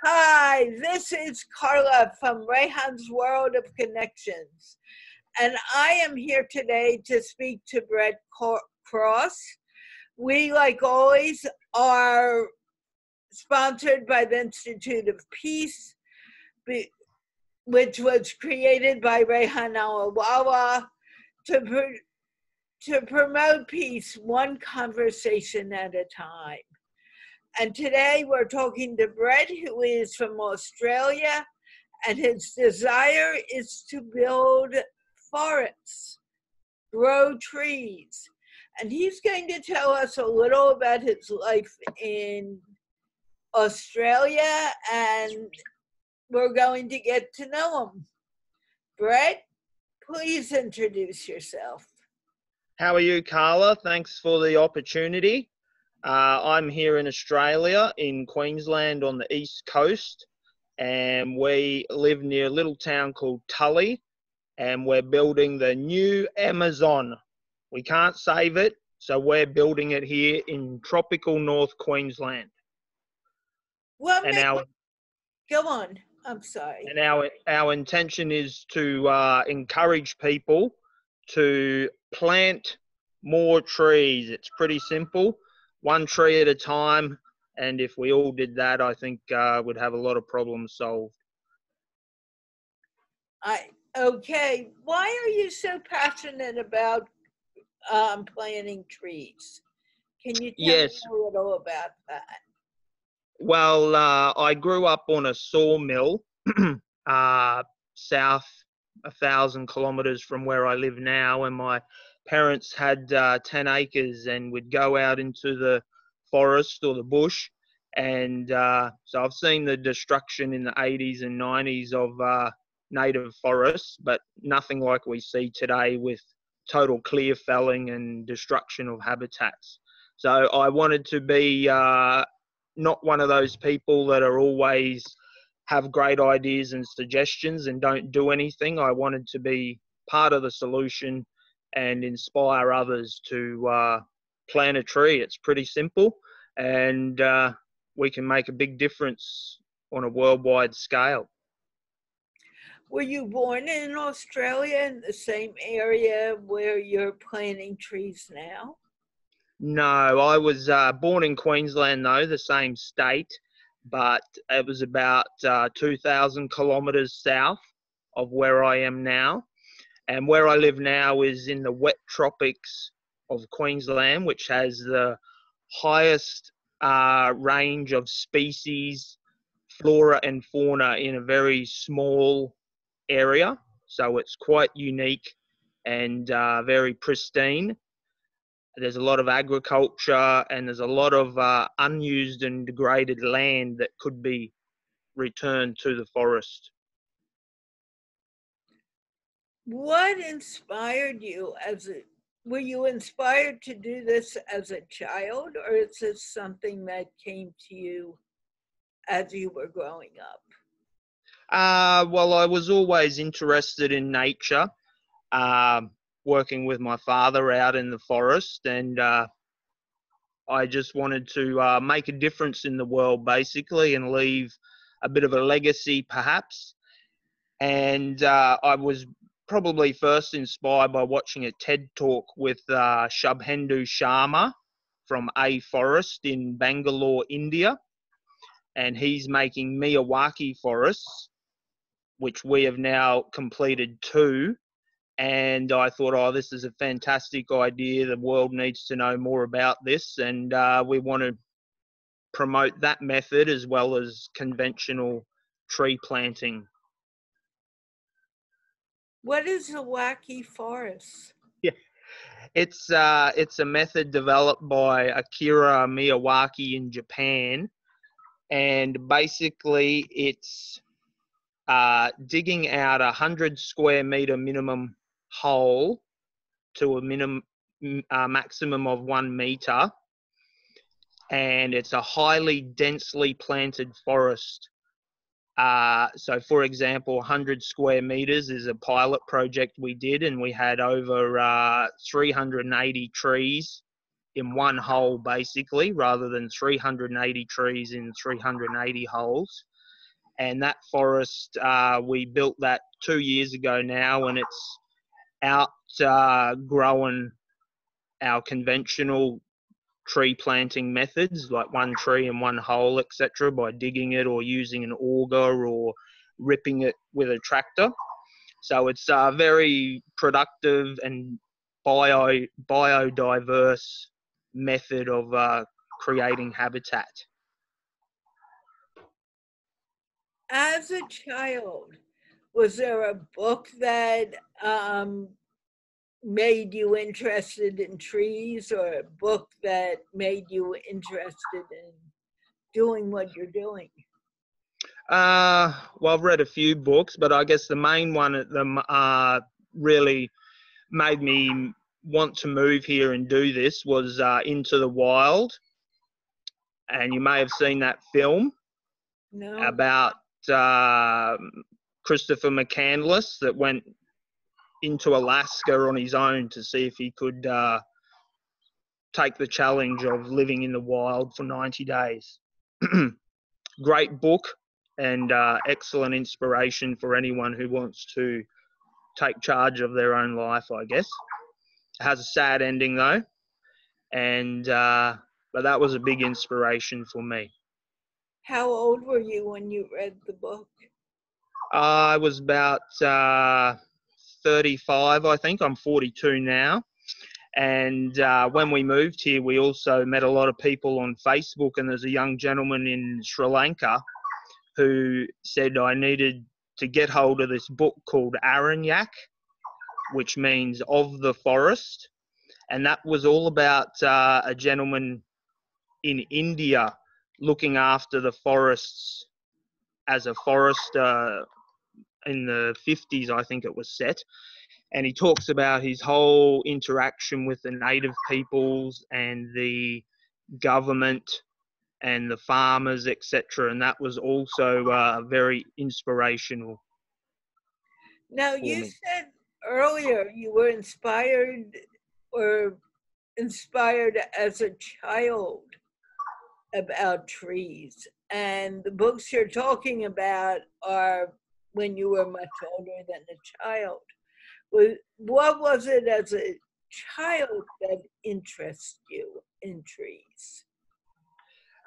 Hi, this is Carla from Rehan's World of Connections, and I am here today to speak to Brett Krause. We, like always, are sponsored by the Institute of Peace, which was created by Rehan Allahwala to promote peace one conversation at a time. And today we're talking to Brett, who is from Australia, and his desire is to build forests, grow trees. And he's going to tell us a little about his life in Australia, and we're going to get to know him. Brett, please introduce yourself. How are you, Carla? Thanks for the opportunity. I'm here in Australia, in Queensland on the east coast, and we live near a little town called Tully, and we're building the new Amazon. We can't save it, so we're building it here in tropical North Queensland. Well, go on. I'm sorry. And our intention is to encourage people to plant more trees. It's pretty simple. One tree at a time, and if we all did that, I think we'd have a lot of problems solved. Okay, why are you so passionate about planting trees? Can you tell me a little about that? Well, I grew up on a sawmill south 1,000 kilometres from where I live now, and my parents had 10 acres, and we'd go out into the forest or the bush, and so I've seen the destruction in the 80s and 90s of native forests, but nothing like we see today with total clear felling and destruction of habitats. So I wanted to be not one of those people that are always have great ideas and suggestions and don't do anything. I wanted to be part of the solution and inspire others to plant a tree. It's pretty simple, and we can make a big difference on a worldwide scale. Were you born in Australia, in the same area where you're planting trees now? No, I was born in Queensland, though, the same state, but it was about 2,000 kilometres south of where I am now. And where I live now is in the wet tropics of Queensland, which has the highest range of species, flora and fauna in a very small area. So it's quite unique and very pristine. There's a lot of agriculture, and there's a lot of unused and degraded land that could be returned to the forest. What inspired you were you inspired to do this as a child, or is this something that came to you as you were growing up? Well, I was always interested in nature, working with my father out in the forest, and I just wanted to make a difference in the world, basically, and leave a bit of a legacy, perhaps. And I was probably first inspired by watching a TED talk with Shubhendu Sharma from A Forest in Bangalore, India. And he's making Miyawaki forests, which we have now completed 2. And I thought, oh, this is a fantastic idea. The world needs to know more about this. And we want to promote that method as well as conventional tree planting. What is a Miyawaki forest? Yeah, it's a method developed by Akira Miyawaki in Japan. And basically it's digging out 100 square meter minimum hole to a maximum of 1 meter, and it's a highly densely planted forest. So for example, 100 square meters is a pilot project we did, and we had over 380 trees in one hole, basically, rather than 380 trees in 380 holes. And that forest, we built that 2 years ago now, and it's outgrown our conventional tree planting methods, like one tree in one hole, etc., by digging it or using an auger or ripping it with a tractor. So it's a very productive and biodiverse method of creating habitat. As a child, was there a book that made you interested in trees, or a book that made you interested in doing what you're doing? Well, I've read a few books, but I guess the main one that really made me want to move here and do this was Into the Wild. And you may have seen that film. No. About Christopher McCandless that went into Alaska on his own to see if he could take the challenge of living in the wild for 90 days. Great book and excellent inspiration for anyone who wants to take charge of their own life, I guess. It has a sad ending though, and but that was a big inspiration for me. How old were you when you read the book? I was about 35, I think. I'm 42 now. And when we moved here, we also met a lot of people on Facebook, and there's a young gentleman in Sri Lanka who said I needed to get hold of this book called Aranyak, which means of the forest. And that was all about a gentleman in India looking after the forests as a forester in the 50s, I think it was set. And he talks about his whole interaction with the native peoples and the government and the farmers, etc. And that was also very inspirational. Now, you said earlier you were inspired as a child about trees, and the books you're talking about are when you were much older than a child. What was it as a child that interests you in trees?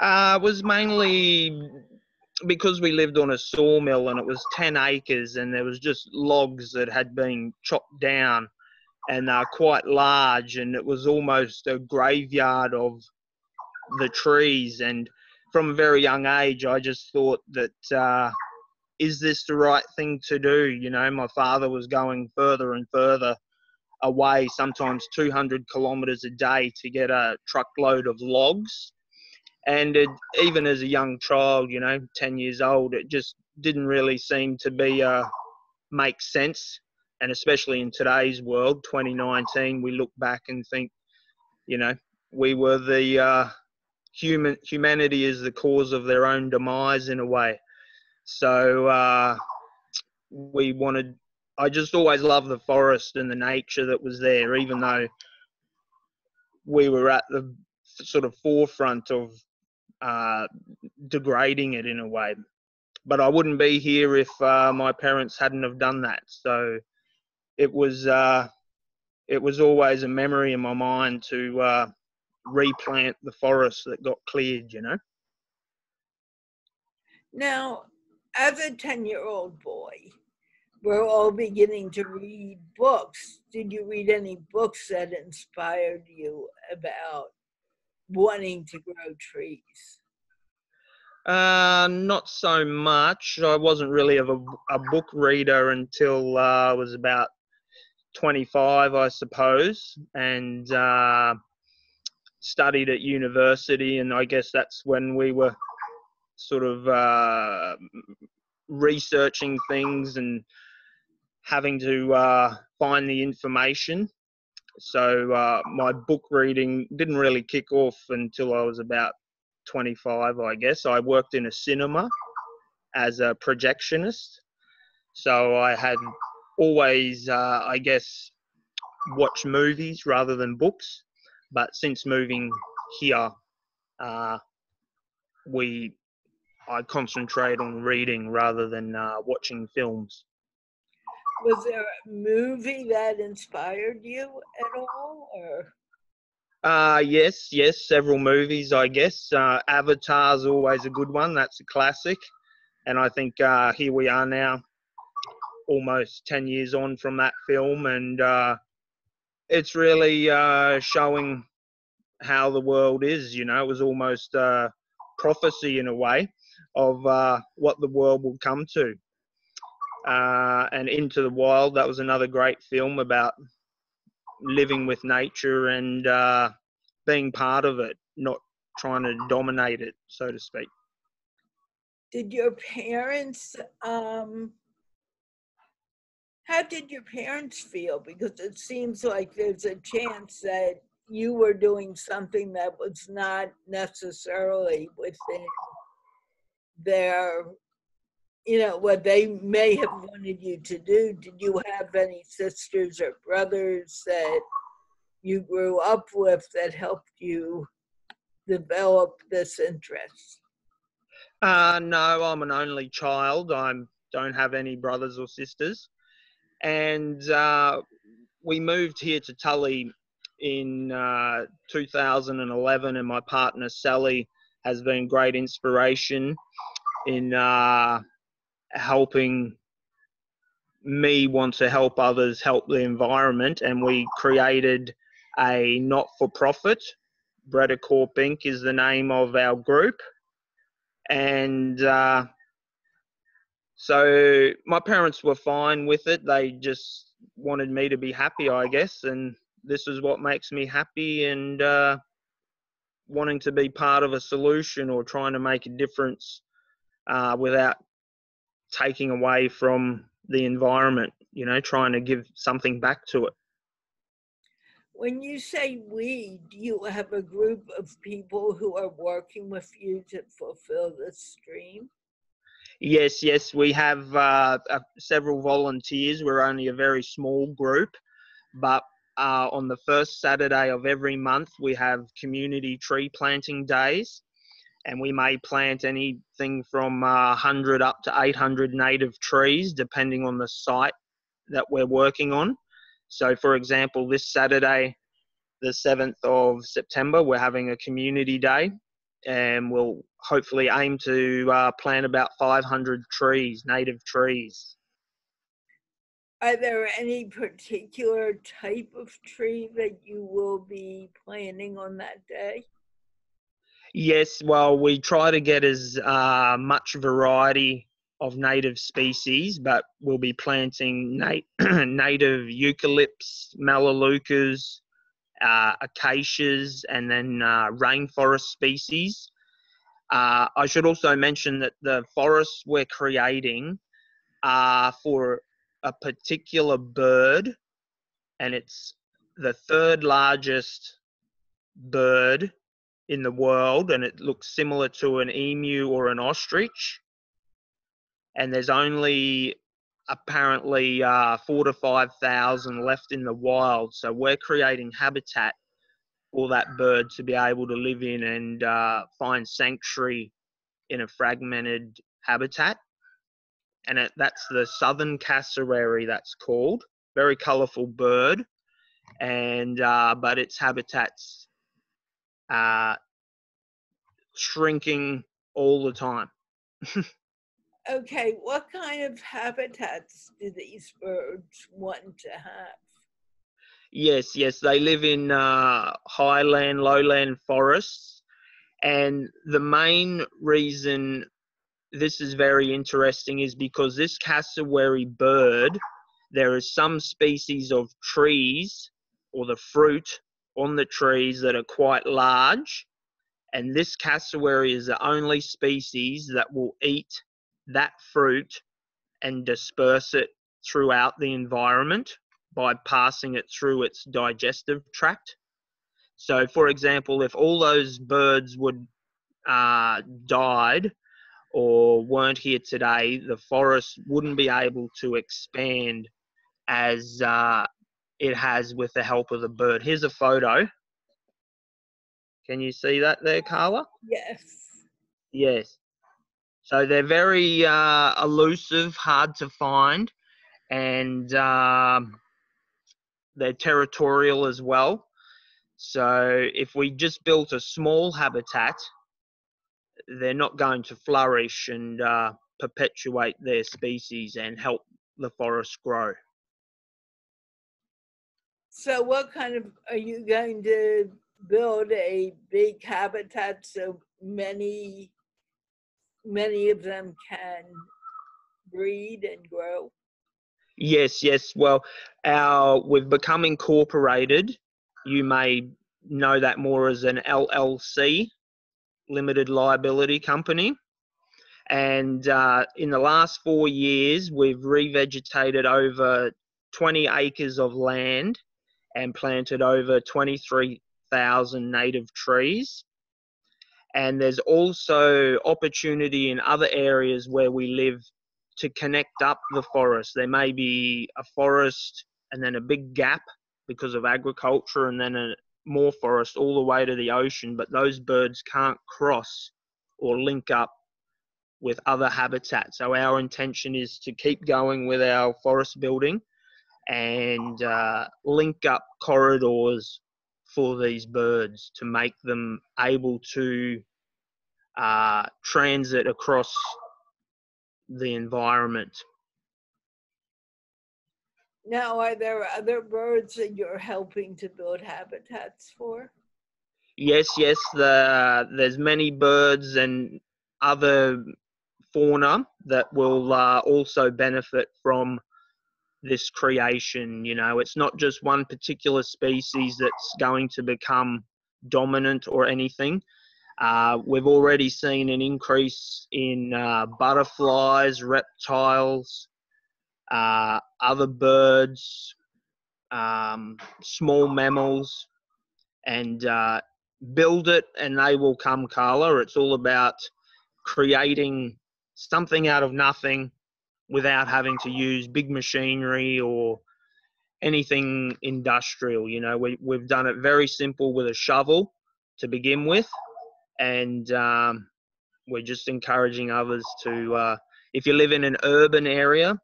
It was mainly because we lived on a sawmill and it was 10 acres and there was just logs that had been chopped down, and they're quite large, and it was almost a graveyard of the trees. And from a very young age, I just thought that, is this the right thing to do? You know, my father was going further and further away, sometimes 200 kilometres a day to get a truckload of logs. And even as a young child, 10 years old, it just didn't really seem to be make sense. And especially in today's world, 2019, we look back and think, we were the humanity is the cause of their own demise in a way. So I just always loved the forest and the nature that was there, even though we were at the sort of forefront of degrading it in a way. But I wouldn't be here if my parents hadn't have done that. So it was always a memory in my mind to replant the forest that got cleared, Now, as a 10-year-old boy, we're all beginning to read books. Did you read any books that inspired you about wanting to grow trees? Not so much. I wasn't really a book reader until I was about 25, I suppose, and studied at university, and I guess that's when we were sort of researching things and having to find the information. So my book reading didn't really kick off until I was about 25, I guess. I worked in a cinema as a projectionist. So I had always, I guess, watched movies rather than books. But since moving here, I concentrate on reading rather than watching films. Was there a movie that inspired you at all, or? Yes, several movies, I guess. Avatar's always a good one. That's a classic. And I think here we are now, almost 10 years on from that film, and it's really showing how the world is. You know, it was almost prophecy in a way of what the world will come to. And Into the Wild, that was another great film about living with nature and being part of it, not trying to dominate it, so to speak. Did your parents, how did your parents feel? Because it seems like there's a chance that you were doing something that was not necessarily within their, what they may have wanted you to do. Did you have any sisters or brothers that you grew up with that helped you develop this interest? No, I'm an only child. I don't have any brothers or sisters. And we moved here to Tully in 2011, and my partner Sally has been great inspiration in helping me want to help others help the environment. And we created a not-for-profit. Brett Krause is the name of our group. And so my parents were fine with it. They just wanted me to be happy, I guess. And this is what makes me happy, and wanting to be part of a solution or trying to make a difference without taking away from the environment, trying to give something back to it. When you say we, do you have a group of people who are working with you to fulfill this dream? Yes, we have several volunteers. We're only a very small group, but on the first Saturday of every month, we have community tree planting days, and we may plant anything from 100 up to 800 native trees, depending on the site that we're working on. So, for example, this Saturday, the 7th of September, we're having a community day, and we'll hopefully aim to plant about 500 trees, native trees. Are there any particular type of tree that you will be planting on that day? Yes, well, we try to get as much variety of native species, but we'll be planting native eucalypts, melaleucas, acacias, and then rainforest species. I should also mention that the forests we're creating are for a particular bird, and it's the third largest bird in the world, and it looks similar to an emu or an ostrich. And there's only apparently 4,000 to 5,000 left in the wild. So we're creating habitat for that bird to be able to live in and find sanctuary in a fragmented habitat. And that's the southern cassowary, that's called. Very colourful bird, and but its habitat's shrinking all the time. Okay, what kind of habitats do these birds want to have? Yes, they live in highland, lowland forests. And the main reason this is very interesting is because this cassowary bird, there is some species of trees or the fruit on the trees that are quite large. And this cassowary is the only species that will eat that fruit and disperse it throughout the environment by passing it through its digestive tract. So, for example, if all those birds would died or weren't here today, the forest wouldn't be able to expand as it has with the help of the bird. Here's a photo. Can you see that there, Carla? Yes. Yes. So they're very elusive, hard to find, and they're territorial as well. So if we just built a small habitat, they're not going to flourish and perpetuate their species and help the forest grow. So what kind of, are you going to build a big habitat so many of them can breed and grow? Yes, yes. Well, we've become incorporated. You may know that more as an LLC, limited liability company. And in the last 4 years, we've revegetated over 20 acres of land and planted over 23,000 native trees. And there's also opportunity in other areas where we live to connect up the forest. There may be a forest and then a big gap because of agriculture, and then more forest all the way to the ocean, but those birds can't cross or link up with other habitats. So our intention is to keep going with our forest building and link up corridors for these birds to make them able to transit across the environment. Now, are there other birds that you're helping to build habitats for? Yes, yes, there's many birds and other fauna that will also benefit from this creation. You know, it's not just one particular species that's going to become dominant or anything. We've already seen an increase in butterflies, reptiles, other birds, small mammals, and build it and they will come, Carla. It's all about creating something out of nothing without having to use big machinery or anything industrial. You know, we've done it very simple with a shovel to begin with, and we're just encouraging others to, if you live in an urban area,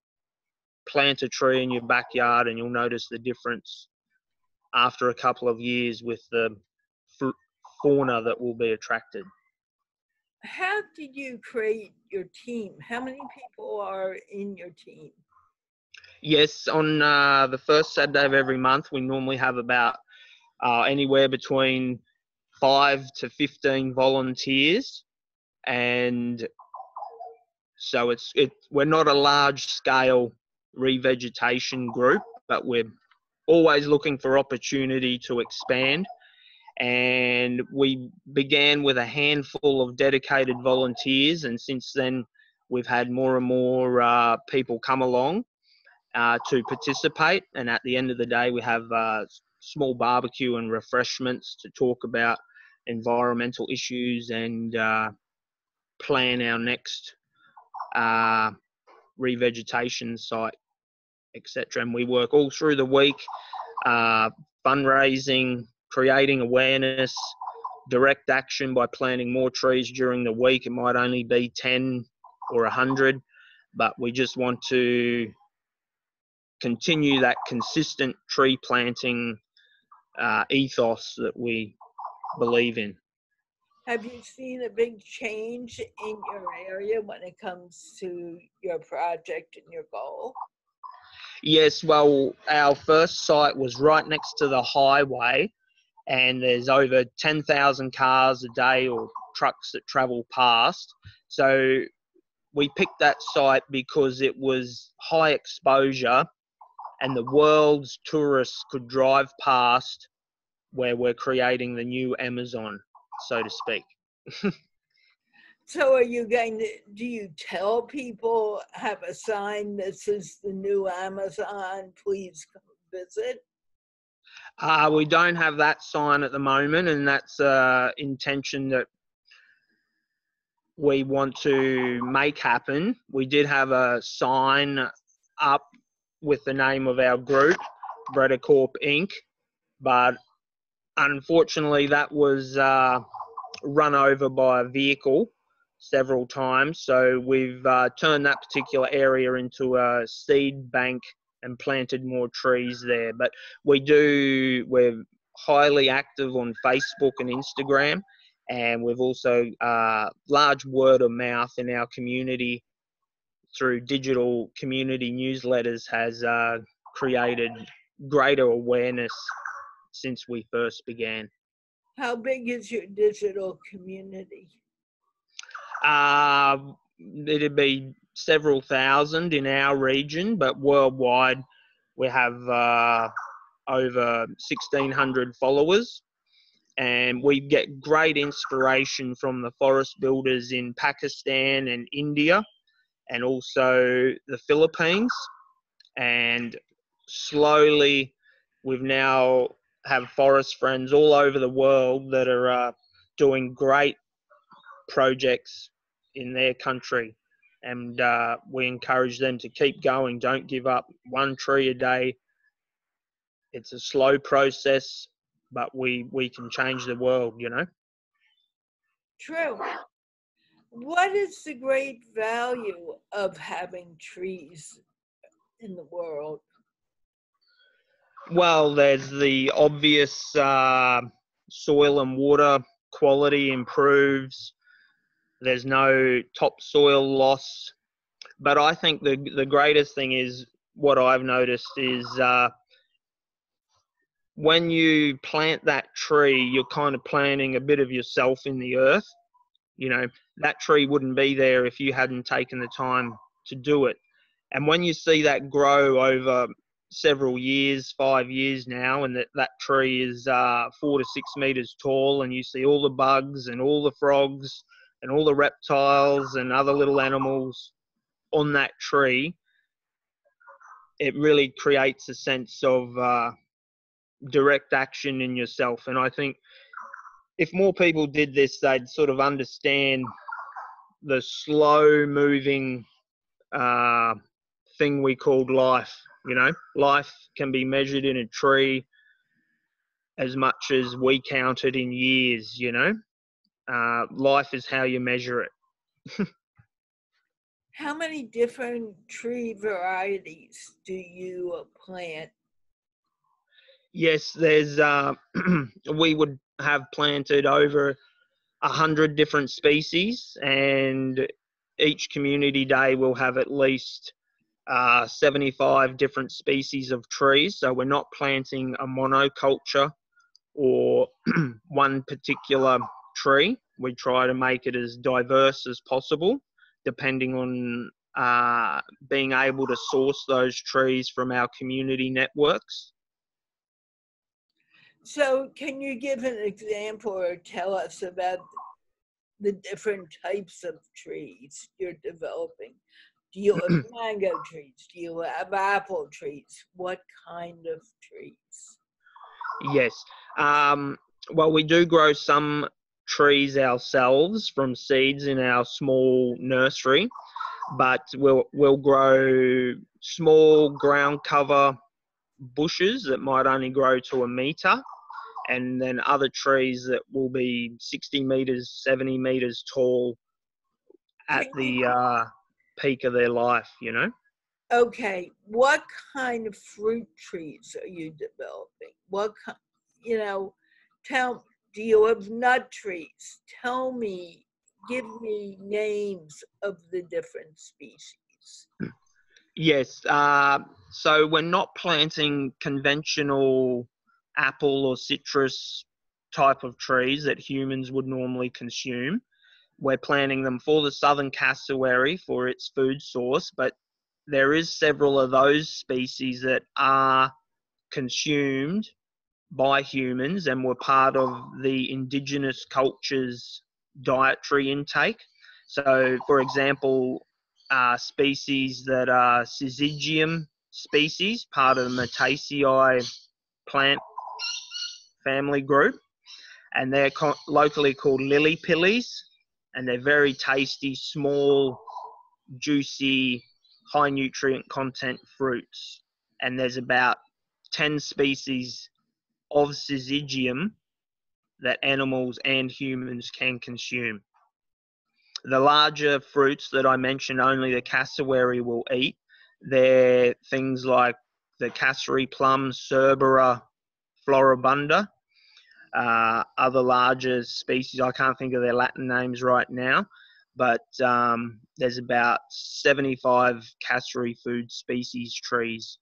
plant a tree in your backyard and you'll notice the difference after a couple of years with the fauna that will be attracted. How did you create your team? How many people are in your team? Yes, on the first Saturday of every month, we normally have about anywhere between 5 to 15 volunteers, and so we're not a large scale revegetation group, but we're always looking for opportunity to expand. And we began with a handful of dedicated volunteers, and since then we've had more and more people come along to participate. And at the end of the day, we have small barbecue and refreshments to talk about environmental issues and plan our next revegetation site, etc. And we work all through the week, fundraising, creating awareness, direct action by planting more trees during the week. It might only be 10 or 100, but we just want to continue that consistent tree planting ethos that we believe in. Have you seen a big change in your area when it comes to your project and your goal? Yes, well, our first site was right next to the highway, and there's over 10,000 cars a day or trucks that travel past. So we picked that site because it was high exposure and the world's tourists could drive past where we're creating the new Amazon, so to speak. So are you going to, do you tell people, have a sign, this is the new Amazon, please come visit? We don't have that sign at the moment, and that's intention that we want to make happen. We did have a sign up with the name of our group, Brett Krause Inc., but unfortunately, that was run over by a vehicle several times. So we've turned that particular area into a seed bank and planted more trees there. But we're highly active on Facebook and Instagram, and we've also large word of mouth in our community through digital community newsletters has created greater awareness since we first began. How big is your digital community? It'd be several thousand in our region, but worldwide we have over 1,600 followers, and we get great inspiration from the forest builders in Pakistan and India, and also the Philippines. And slowly we've now have forest friends all over the world that are doing great projects in their country, and we encourage them to keep going. Don't give up. One tree a day. It's a slow process, but we can change the world, you know. True. What is the great value of having trees in the world? Well, there's the obvious soil and water quality improves. There's no topsoil loss. But I think the greatest thing is what I've noticed is when you plant that tree, you're kind of planting a bit of yourself in the earth. You know, that tree wouldn't be there if you hadn't taken the time to do it. And when you see that grow over several years, 5 years now, and that tree is 4 to 6 meters tall, and you see all the bugs and all the frogs and all the reptiles and other little animals on that tree, it really creates a sense of direct action in yourself. And I think if more people did this, they'd sort of understand the slow moving thing we called life. You know, life can be measured in a tree as much as we count it in years, you know. Life is how you measure it. How many different tree varieties do you plant? Yes, there's we would have planted over 100 different species, and each community day will have at least 75 different species of trees. So we're not planting a monoculture or one particular tree. We try to make it as diverse as possible, depending on being able to source those trees from our community networks. So can you give an example or tell us about the different types of trees you're developing? Do you have mango trees? Do you have apple trees? What kind of trees? Yes. Well, we do grow some trees ourselves from seeds in our small nursery, but we'll grow small ground cover bushes that might only grow to 1 meter, and then other trees that will be 60 meters, 70 meters tall at the peak of their life, you know. Okay, what kind of fruit trees are you developing? What kind, you know, do you have nut trees? Tell me, give me names of the different species. Yes, so we're not planting conventional apple or citrus type of trees that humans would normally consume. We're planting them for the southern cassowary for its food source, but there is several of those species that are consumed by humans and were part of the indigenous culture's dietary intake. So, for example, species that are syzygium species, part of the Myrtaceae plant family group, and they're locally called lily pillies, and they're very tasty, small, juicy, high nutrient content fruits. And there's about 10 species of syzygium that animals and humans can consume. The larger fruits that I mentioned only the cassowary will eat. They're things like the cassowary plum, Cerbera floribunda. Other larger species, I can't think of their Latin names right now, but there's about 75 cassowary food species trees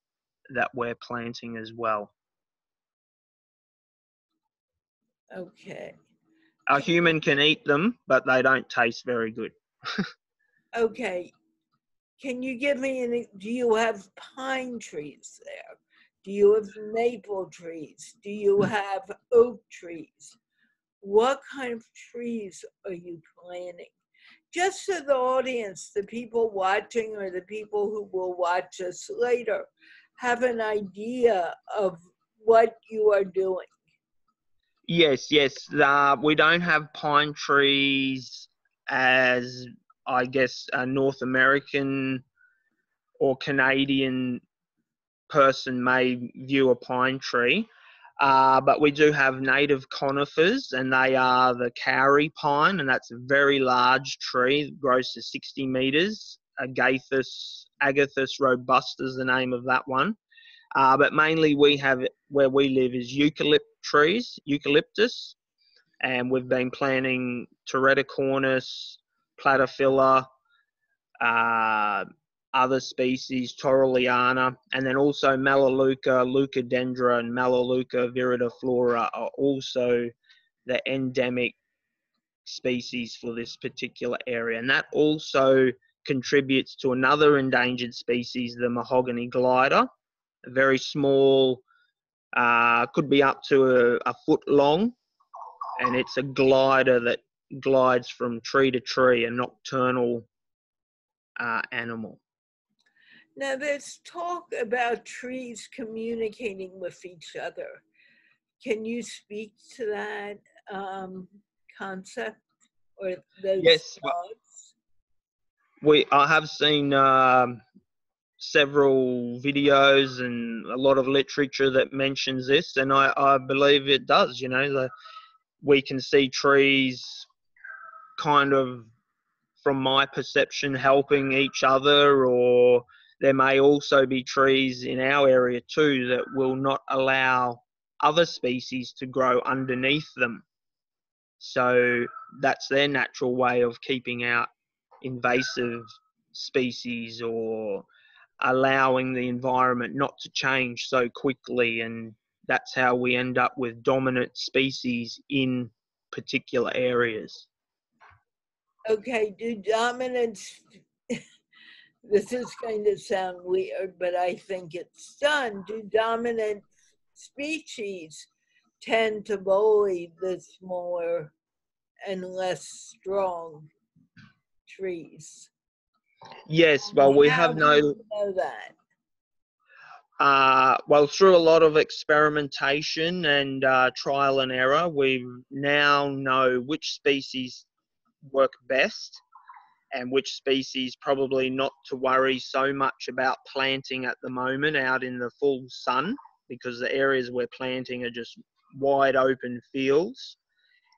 that we're planting as well. Okay. A human can eat them, but they don't taste very good. Okay. Can you give me do you have pine trees there? Do you have maple trees? Do you have oak trees? What kind of trees are you planting? Just so the audience, the people watching or the people who will watch us later, have an idea of what you are doing. Yes. We don't have pine trees as, I guess, a North American or Canadian person may view a pine tree. But we do have native conifers, and they are the kauri pine, and that's a very large tree. It grows to 60 meters. Agathis robusta is the name of that one. But mainly we have, where we live, is eucalyptus, and we've been planting Tereticornis, platyphila, other species, Torreliana, and then also Melaleuca, Leucadendra, and Melaleuca viridiflora are also the endemic species for this particular area. And that also contributes to another endangered species, the mahogany glider, a very small, could be up to a foot long, and it's a glider that glides from tree to tree, a nocturnal animal. Now, there's talk about trees communicating with each other. Can you speak to that concept or those thoughts? I have seen several videos and a lot of literature that mentions this, and I believe it does. You know, we can see trees kind of, from my perception, helping each other, or there may also be trees in our area too that will not allow other species to grow underneath them. So that's their natural way of keeping out invasive species, or allowing the environment not to change so quickly, and that's how we end up with dominant species in particular areas. Okay, do dominance, this is going to sound weird, but I think it's done. Do dominant species tend to bully the smaller and less strong trees? Yes, well, we have How do you know that? Well, through a lot of experimentation and trial and error, we now know which species work best and which species probably not to worry so much about planting at the moment out in the full sun, because the areas we're planting are just wide open fields.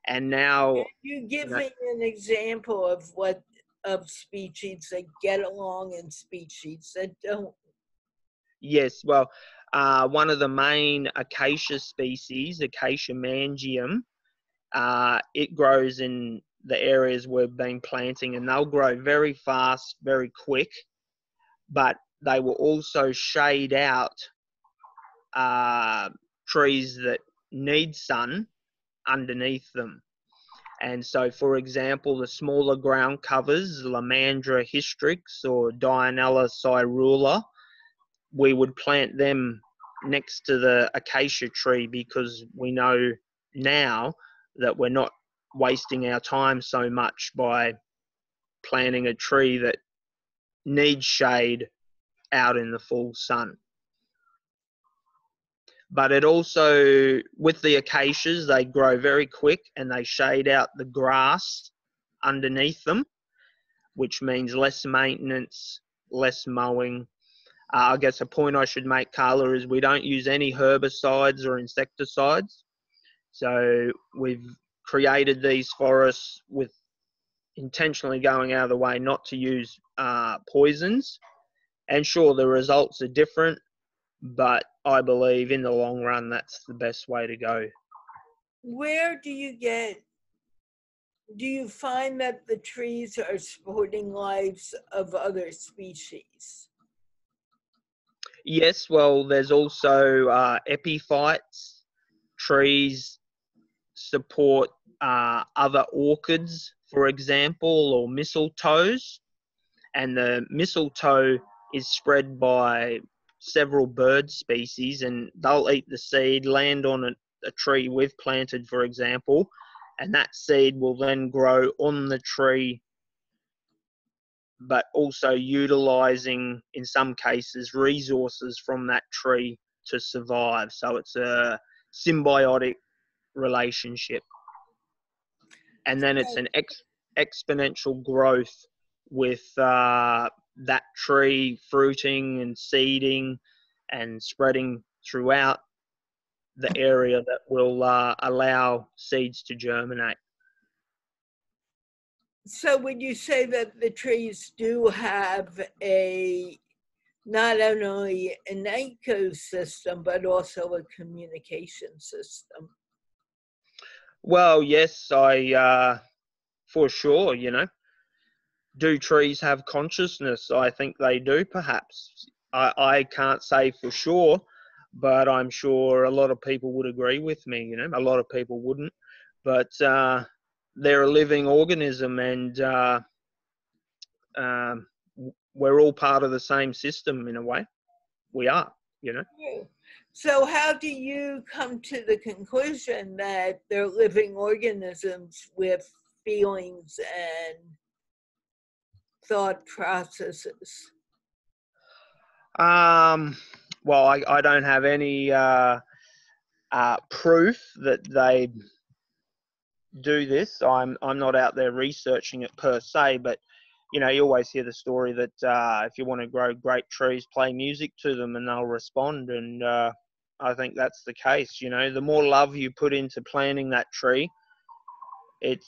And now, can you give me an example of species that get along and species that don't? Yes, well, one of the main acacia species, Acacia mangium, it grows in the areas we've been planting, and they'll grow very fast, very quick, but they will also shade out trees that need sun underneath them. And so, for example, the smaller ground covers, Lomandra hystrix or Dianella caerula, we would plant them next to the acacia tree, because we know now that we're not wasting our time so much by planting a tree that needs shade out in the full sun. But it also, with the acacias, they grow very quick and they shade out the grass underneath them, which means less maintenance, less mowing. I guess a point I should make, Carla, is we don't use any herbicides or insecticides. So we've created these forests with intentionally going out of the way not to use poisons. And sure, the results are different, but I believe in the long run that's the best way to go. Where do you find that the trees are supporting lives of other species? Yes, well, there's also epiphytes. Trees support other orchids, for example, or mistletoes. And the mistletoe is spread by several bird species, and they'll eat the seed, land on a tree we've planted, for example, and that seed will then grow on the tree, but also utilizing, in some cases, resources from that tree to survive. So it's a symbiotic relationship. And then it's an exponential growth with that tree fruiting and seeding and spreading throughout the area that will allow seeds to germinate. So would you say that the trees do have not only an ecosystem, but also a communication system? Well, yes, for sure, do trees have consciousness? I think they do, perhaps. I can't say for sure, but I'm sure a lot of people would agree with me, a lot of people wouldn't. But they're a living organism, and we're all part of the same system in a way. We are. So how do you come to the conclusion that they're living organisms with feelings and thought processes? Well, I don't have any proof that they do this. I'm not out there researching it per se, but you always hear the story that if you want to grow great trees, play music to them and they'll respond. And I think that's the case. The more love you put into planting that tree, it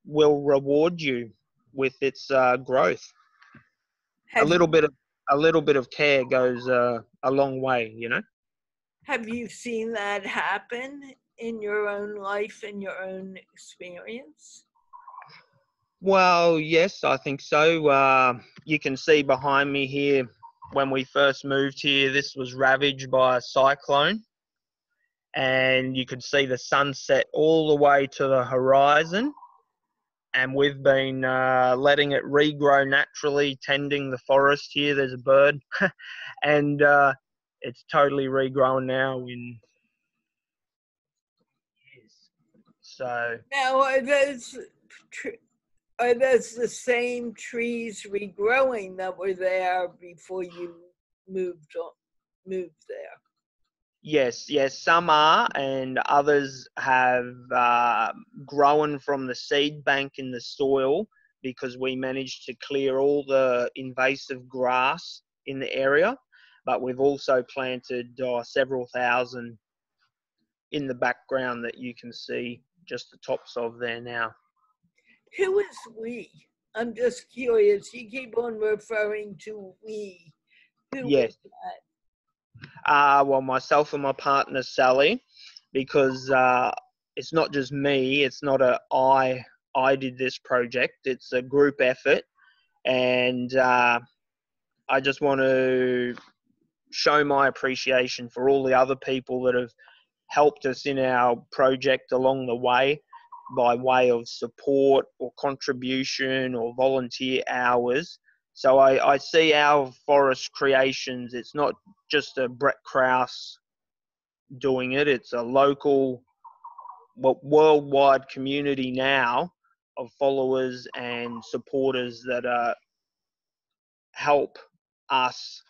will reward you with its growth. A little bit of care goes a long way. Have you seen that happen in your own life, in your own experience? Well, yes, I think so. You can see behind me here, when we first moved here, this was ravaged by a cyclone. And you could see the sunset all the way to the horizon. And we've been letting it regrow naturally, tending the forest here. There's a bird. And it's totally regrown now in years. So now, are those the same trees regrowing that were there before you moved there? Yes, some are, and others have grown from the seed bank in the soil, because we managed to clear all the invasive grass in the area. But we've also planted several thousand in the background that you can see just the tops of there now. Who is we? I'm just curious. You keep on referring to we. Who Yes. is that? Well, myself and my partner Sally, because it's not just me. It's not I did this project. It's a group effort, and I just want to show my appreciation for all the other people that have helped us in our project along the way, by way of support or contribution or volunteer hours. So I see our forest creations, it's not just a Brett Krause doing it, it's a local, worldwide community now of followers and supporters that help us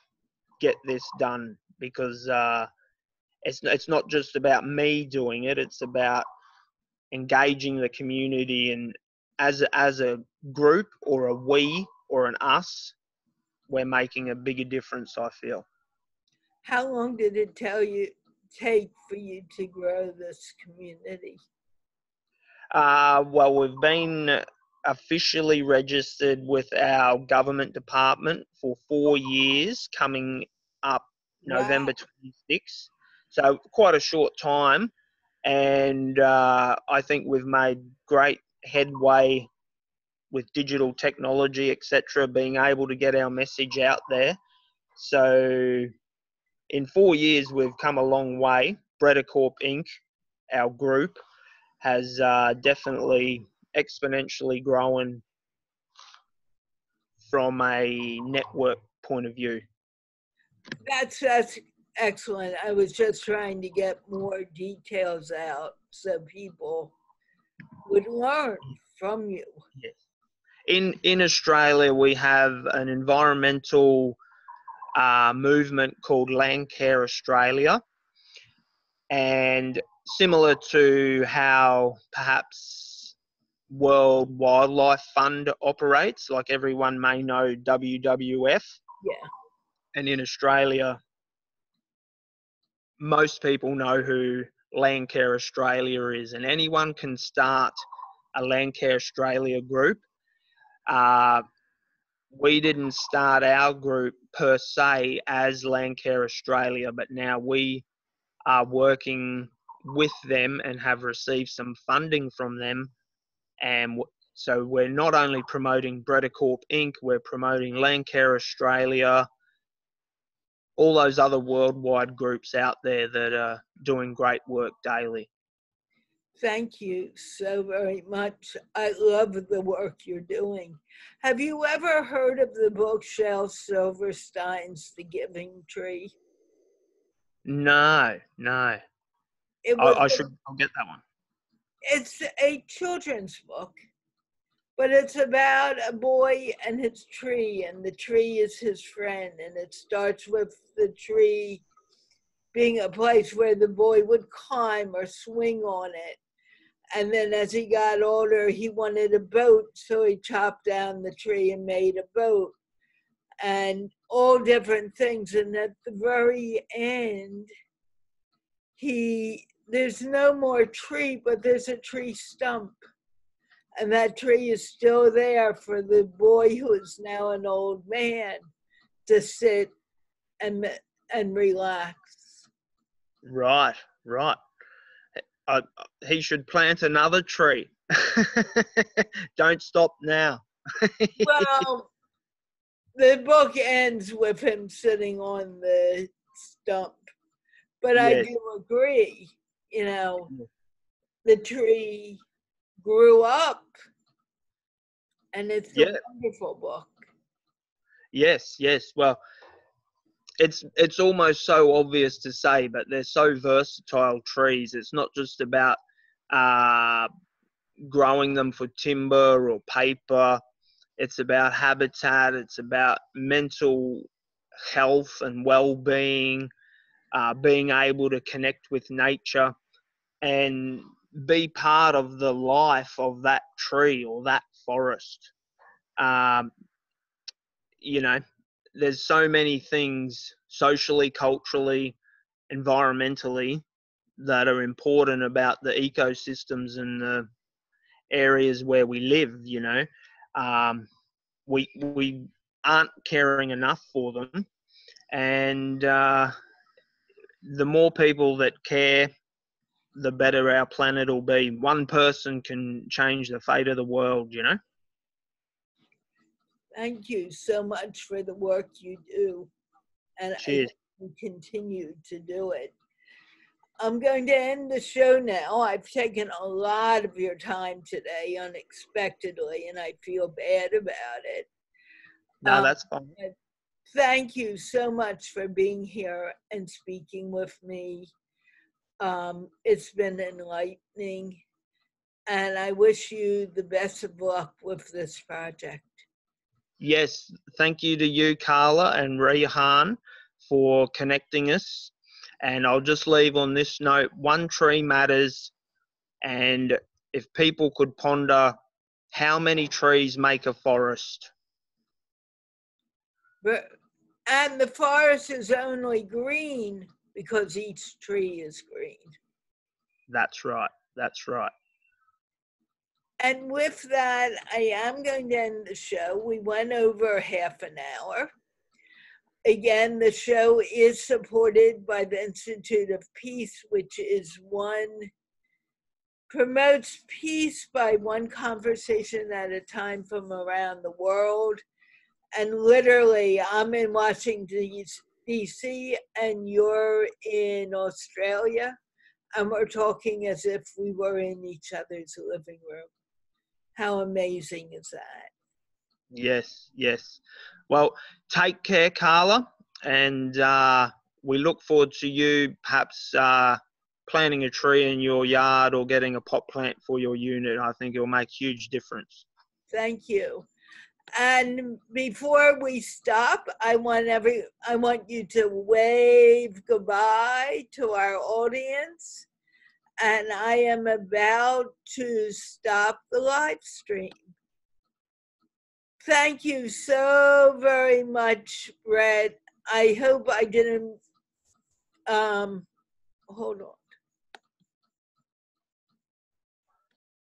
get this done, because it's not just about me doing it, it's about engaging the community, and as a group, or a we, or an us, we're making a bigger difference, I feel. How long did it take for you to grow this community? Well, we've been officially registered with our government department for 4 years, coming up Wow. November 26th. So quite a short time. And I think we've made great headway with digital technology, etc., being able to get our message out there. So in 4 years, we've come a long way. Brett Corp Inc., our group, has definitely exponentially grown from a network point of view. That's excellent. I was just trying to get more details out so people would learn from you. Yes. In Australia, we have an environmental movement called Land Care Australia, and similar to how perhaps World Wildlife Fund operates, like everyone may know WWF. Yeah. And in Australia, most people know who Land Care Australia is, and anyone can start a Land Care Australia group. We didn't start our group per se as Land Care Australia, but now we are working with them and have received some funding from them. And so we're not only promoting Brett Corp Inc., we're promoting Land Care Australia, all those other worldwide groups out there that are doing great work daily. Thank you so very much. I love the work you're doing. Have you ever heard of the book Shel Silverstein's The Giving Tree? No. It was. I'll get that one. It's a children's book, but it's about a boy and his tree, and the tree is his friend, and it starts with the tree being a place where the boy would climb or swing on it. And then as he got older, he wanted a boat, so he chopped down the tree and made a boat, and all different things. And at the very end, there's no more tree, but there's a tree stump. And that tree is still there for the boy who is now an old man to sit and relax. Right. He should plant another tree. Don't stop now. Well, the book ends with him sitting on the stump, but I Yes. do agree, the tree grew up, and it's a wonderful book. Yes. Well, it's almost so obvious to say, but they're so versatile trees. It's not just about growing them for timber or paper. It's about habitat. It's about mental health and well-being, being able to connect with nature and be part of the life of that tree or that forest. There's so many things socially, culturally, environmentally that are important about the ecosystems and the areas where we live. We aren't caring enough for them, and the more people that care, the better our planet will be. One person can change the fate of the world. Thank you so much for the work you do, and Cheers. I hope you continue to do it. I'm going to end the show now. I've taken a lot of your time today unexpectedly, and I feel bad about it. No, that's fine. Thank you so much for being here and speaking with me. It's been enlightening, and I wish you the best of luck with this project. Yes, thank you to you, Carla and Rehan, for connecting us. And I'll just leave on this note, one tree matters. And if people could ponder how many trees make a forest. And the forest is only green because each tree is green. That's right. That's right. And with that, I am going to end the show. We went over half an hour. Again, the show is supported by the Institute of Peace, which promotes peace by one conversation at a time from around the world. And literally, I'm in Washington, D.C., and you're in Australia, and we're talking as if we were in each other's living room. How amazing is that? Yes, yes. Well, take care, Carla, and we look forward to you perhaps planting a tree in your yard or getting a pot plant for your unit. I think it'll make a huge difference. Thank you. And before we stop, I want you to wave goodbye to our audience. And I am about to stop the live stream. Thank you so very much, Brett. I hope I didn't, hold on.